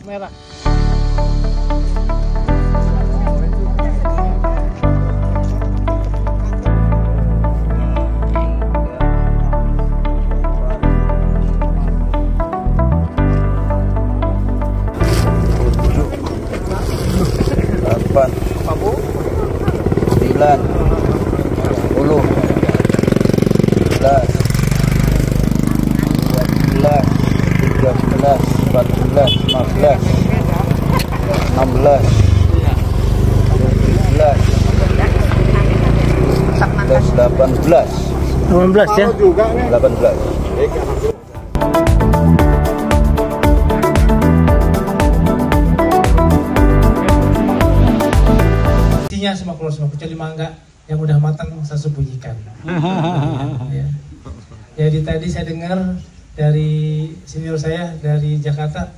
merah. Ya? 18. Isinya semua kecuali mangga yang udah matang saya sembunyikan. Ya. Jadi tadi saya dengar dari senior saya dari Jakarta,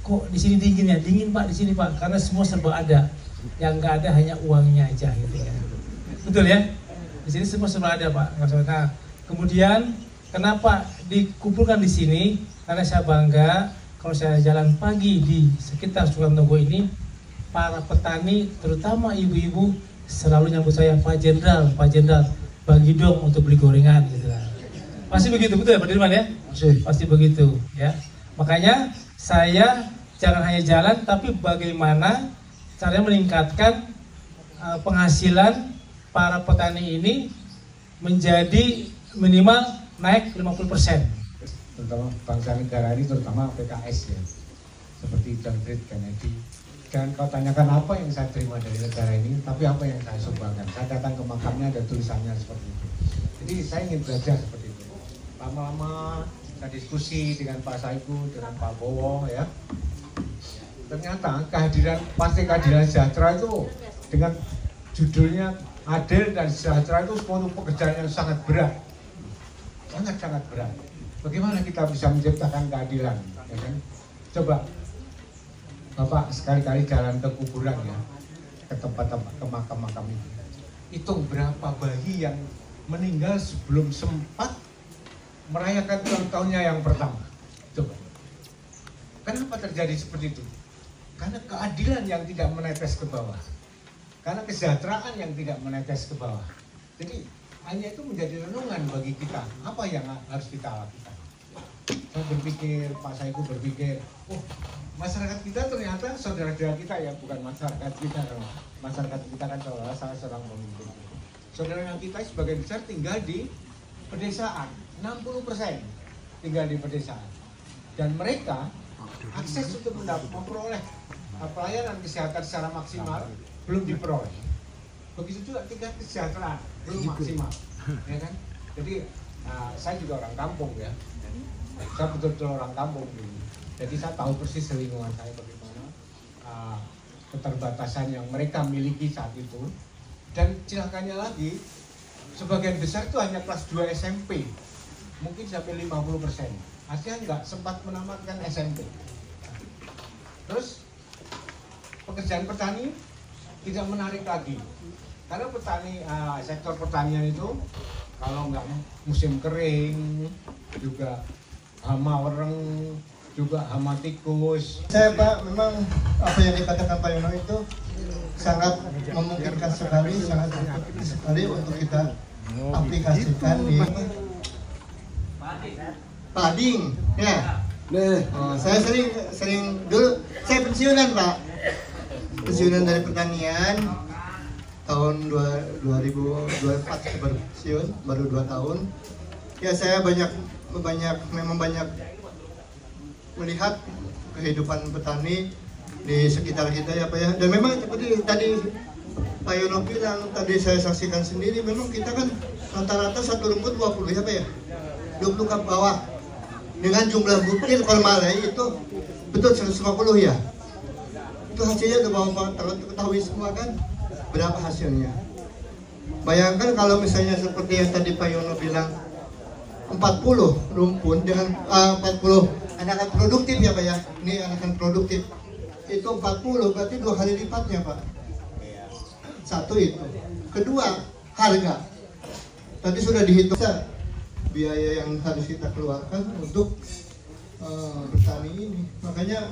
kok di sini dingin ya? Dingin Pak di sini Pak, karena semua serba ada. Yang nggak ada hanya uangnya aja gitu ya. Betul ya? Di sini semua serba ada Pak. Nah, kemudian kenapa dikumpulkan di sini? Karena saya bangga kalau saya jalan pagi di sekitar Sukamnogo ini, para petani, terutama ibu-ibu, selalu nyambut saya, Pak Jenderal, bagi dong untuk beli gorengan gitu lah. Pasti begitu, betul ya Pak Dirman ya? Pasti begitu ya. Makanya saya jangan hanya jalan, tapi bagaimana caranya meningkatkan penghasilan para petani ini menjadi minimal naik 50%. Terutama bangsa negara ini, terutama PKS ya, seperti John F. Kennedy. Jangan kau tanyakan apa yang saya terima dari negara ini, tapi apa yang saya sumbangkan. Saya datang ke makamnya, ada tulisannya seperti itu. Jadi saya ingin belajar seperti itu. Lama-lama saya diskusi dengan Pak Saiku, dengan Pak Bowo ya. Ternyata kehadiran Partai Keadilan Sejahtera itu dengan judulnya adil dan sejahtera itu suatu pekerjaan yang sangat berat. Sangat-sangat berat. Bagaimana kita bisa menciptakan keadilan, ya kan? Coba Bapak sekali-kali jalan ke kuburan ya, ke tempat-tempat, ke makam-makam itu. Hitung berapa bayi yang meninggal sebelum sempat merayakan ulang tahunnya yang pertama. Coba. Kenapa terjadi seperti itu? Karena keadilan yang tidak menetes ke bawah. Karena kesejahteraan yang tidak menetes ke bawah. Jadi hanya itu menjadi renungan bagi kita. Apa yang harus kita lakukan? Saya berpikir, Pak Saiku berpikir, oh masyarakat kita ternyata saudara-saudara kita ya, bukan masyarakat kita. Masyarakat kita kan saya seorang pemimpin. Saudara kita sebagian besar tinggal di pedesaan, 60% tinggal di pedesaan. Dan mereka akses untuk memperoleh pelayanan kesehatan secara maksimal belum diperoleh. Begitu juga tingkat kesejahteraan belum maksimal, ya kan? Jadi saya juga orang kampung ya. Saya betul-betul orang kampung dulu. Jadi saya tahu persis lingkungan saya bagaimana keterbatasan yang mereka miliki saat itu. Dan celakanya lagi, sebagian besar itu hanya kelas 2 SMP, mungkin sampai 50%. Artinya nggak sempat menamatkan SMP. Terus pekerjaan petani tidak menarik lagi, karena petani sektor pertanian itu kalau nggak musim kering juga hama wereng, juga hama tikus. Saya Pak, memang apa yang dikatakan Pak Yono itu sangat memungkinkan sekali, sangat efektif sekali untuk kita aplikasikan di Pading. Ya. Saya sering dulu saya pensiunan Pak, pensiunan dari pertanian tahun 2024 baru pensiun, baru 2 tahun. Ya saya memang banyak melihat kehidupan petani di sekitar kita ya Pak ya. Dan memang seperti tadi Pak Yono bilang, tadi saya saksikan sendiri, memang kita kan rata-rata satu rumput 20 ya Pak ya, 20 ke bawah. Dengan jumlah butir permalai itu betul 150 ya. Itu hasilnya udah Bapak ketahui semua kan berapa hasilnya. Bayangkan kalau misalnya seperti yang tadi Pak Yono bilang 40 rumput dengan 40 anakan produktif ya Pak ya. Ini anakan produktif. Itu 40 berarti 2 kali lipatnya Pak. Satu itu. Kedua, harga. Tadi sudah dihitung biaya yang harus kita keluarkan untuk bertani ini. Makanya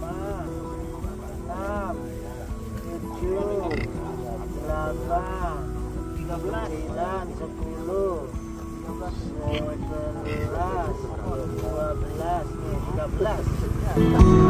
12, 13.